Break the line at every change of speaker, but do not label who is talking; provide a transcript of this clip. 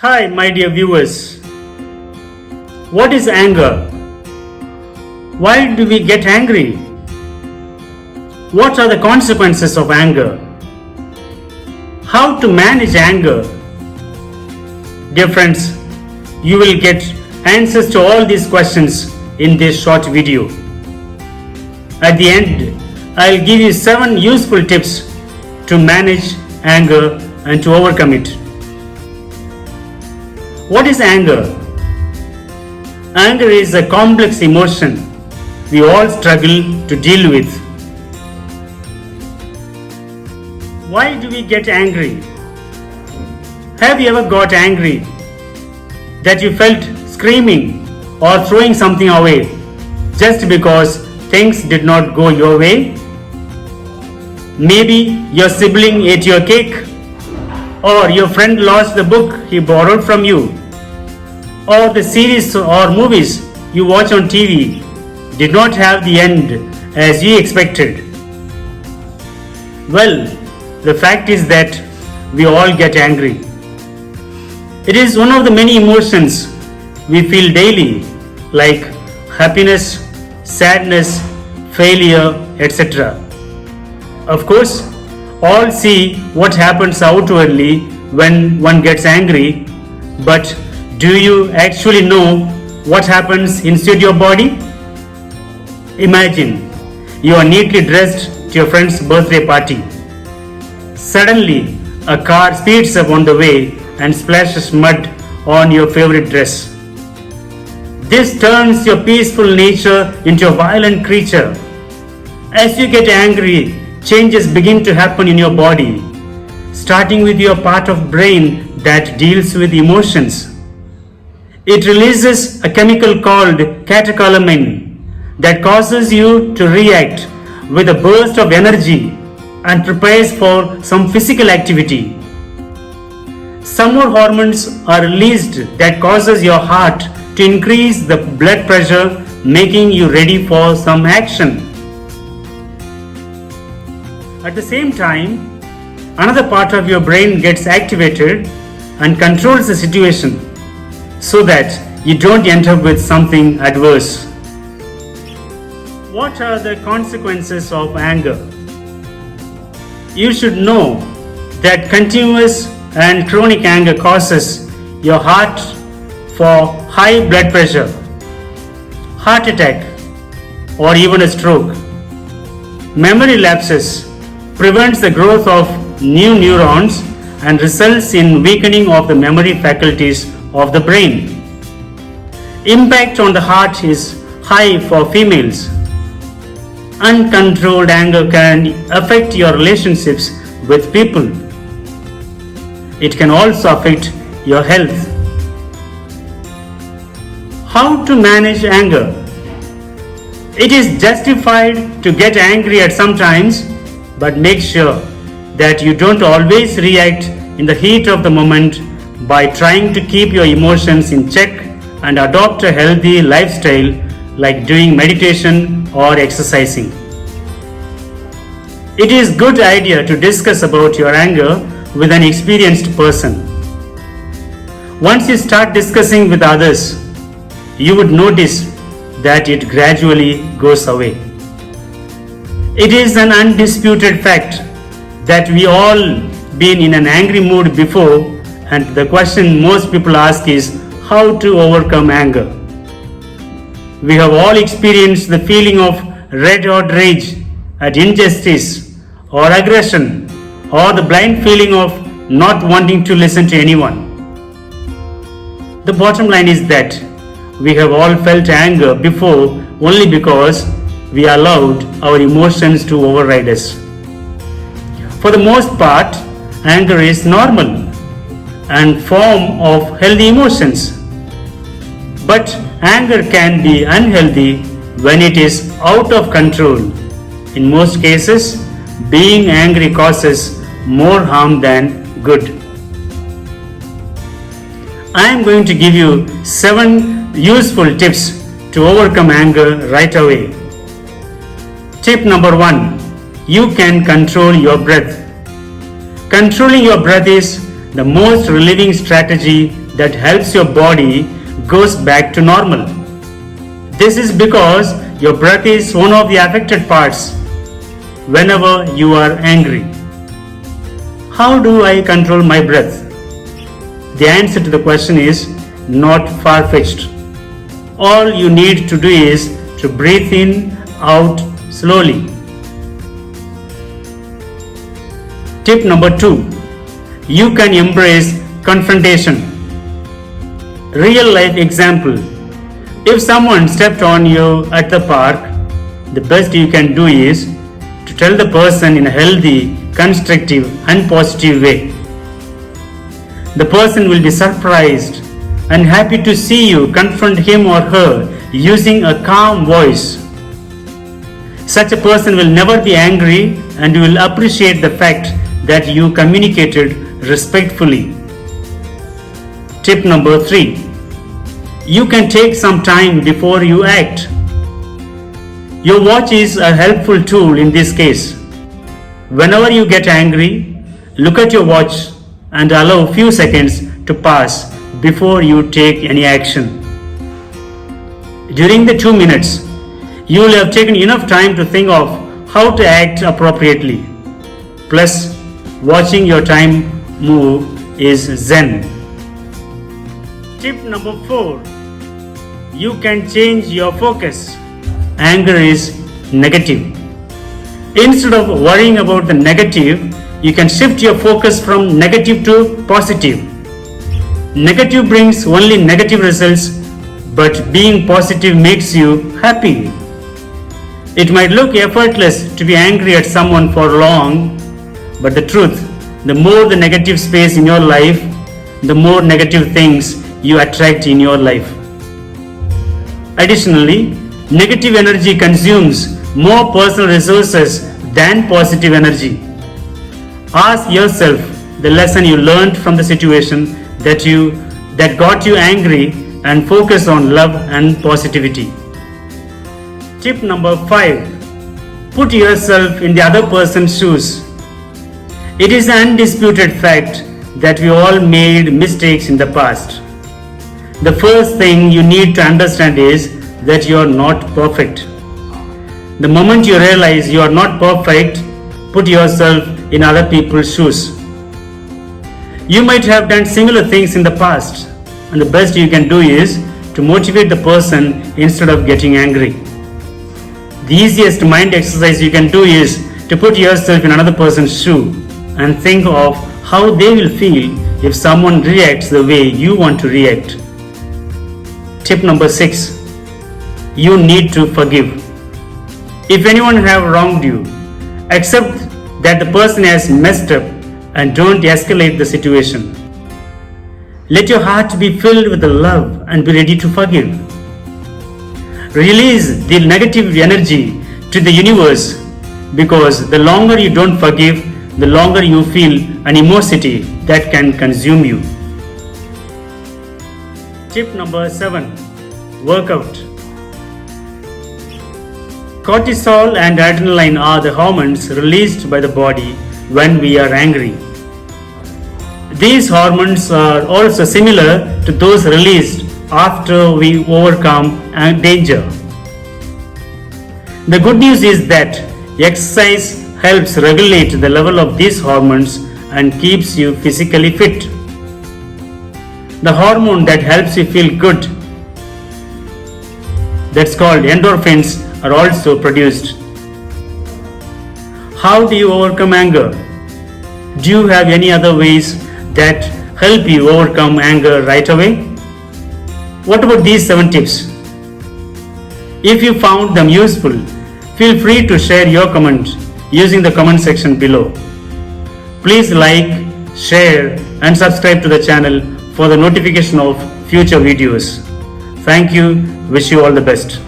Hi, my dear viewers. What is anger? Why do we get angry? What are the consequences of anger? How to manage anger? Dear friends, you will get answers to all these questions in this short video. At the end, I'll give you 7 useful tips to manage anger and to overcome it. What is anger? Anger is a complex emotion we all struggle to deal with. Why do we get angry? Have you ever got angry that you felt screaming or throwing something away just because things did not go your way? Maybe your sibling ate your cake, or your friend lost the book he borrowed from you, or the series or movies you watch on TV did not have the end as you expected. Well, the fact is that we all get angry. It is one of the many emotions we feel daily, like happiness, sadness, failure, etc. Of course, all see what happens outwardly when one gets angry, but do you actually know what happens inside your body? Imagine you are neatly dressed to your friend's birthday party. Suddenly, a car speeds up on the way and splashes mud on your favorite dress. This turns your peaceful nature into a violent creature. As you get angry, changes begin to happen in your body, starting with your part of brain that deals with emotions. It releases a chemical called catecholamine that causes you to react with a burst of energy and prepares for some physical activity. Some more hormones are released that causes your heart to increase the blood pressure, making you ready for some action. At the same time, another part of your brain gets activated and controls the situation so that you don't end up with something adverse. What are the consequences of anger? You should know that continuous and chronic anger causes your heart for high blood pressure, heart attack, or even a stroke. Memory lapses prevents the growth of new neurons and results in weakening of the memory faculties of the brain. Impact on the heart is high for females. Uncontrolled anger can affect your relationships with people. It can also affect your health. How to manage anger? It is justified to get angry at some times, but make sure that you don't always react in the heat of the moment by trying to keep your emotions in check and adopt a healthy lifestyle like doing meditation or exercising. It is a good idea to discuss about your anger with an experienced person. Once you start discussing with others, you would notice that it gradually goes away. It is an undisputed fact that we all been in an angry mood before, and the question most people ask is how to overcome anger. We have all experienced the feeling of red-hot rage at injustice or aggression, or the blind feeling of not wanting to listen to anyone. The bottom line is that we have all felt anger before only because we allowed our emotions to override us. For the most part, anger is normal and form of healthy emotions. But anger can be unhealthy when it is out of control. In most cases, being angry causes more harm than good. I am going to give you 7 useful tips to overcome anger right away. Tip number 1. You can control your breath. Controlling your breath is the most relieving strategy that helps your body goes back to normal. This is because your breath is one of the affected parts whenever you are angry. How do I control my breath? The answer to the question is not far-fetched. All you need to do is to breathe in, out slowly. Tip number 2. You can embrace confrontation. Real life example. If someone stepped on you at the park, the best you can do is to tell the person in a healthy, constructive and positive way. The person will be surprised and happy to see you confront him or her using a calm voice. Such a person will never be angry and will appreciate the fact that you communicated respectfully. Tip number 3. You can take some time before you act. Your watch is a helpful tool in this case. Whenever you get angry, look at your watch and allow a few seconds to pass before you take any action. During the 2 minutes, you will have taken enough time to think of how to act appropriately. Plus, watching your time move is Zen. Tip number 4. You can change your focus. Anger is negative. Instead of worrying about the negative, you can shift your focus from negative to positive. Negative brings only negative results, but being positive makes you happy. It might look effortless to be angry at someone for long, but the truth, the more the negative space in your life, the more negative things you attract in your life. Additionally, negative energy consumes more personal resources than positive energy. Ask yourself the lesson you learned from the situation that got you angry and focus on love and positivity. Tip number 5. Put yourself in the other person's shoes. It is an undisputed fact that we all made mistakes in the past. The first thing you need to understand is that you are not perfect. The moment you realize you are not perfect, put yourself in other people's shoes. You might have done similar things in the past, and the best you can do is to motivate the person instead of getting angry. The easiest mind exercise you can do is to put yourself in another person's shoe and think of how they will feel if someone reacts the way you want to react. Tip number 6. You need to forgive. If anyone have wronged you, accept that the person has messed up and don't escalate the situation. Let your heart be filled with the love and be ready to forgive. Release the negative energy to the universe, because the longer you don't forgive, the longer you feel animosity that can consume you. Tip number 7. Workout. Cortisol and adrenaline are the hormones released by the body when we are angry. These hormones are also similar to those released after we overcome danger. The good news is that exercise helps regulate the level of these hormones and keeps you physically fit. The hormone that helps you feel good, that's called endorphins, are also produced. How do you overcome anger? Do you have any other ways that help you overcome anger right away? What about these 7 tips? If you found them useful, feel free to share your comments using the comment section below. Please like, share and subscribe to the channel for the notification of future videos. Thank you. Wish you all the best.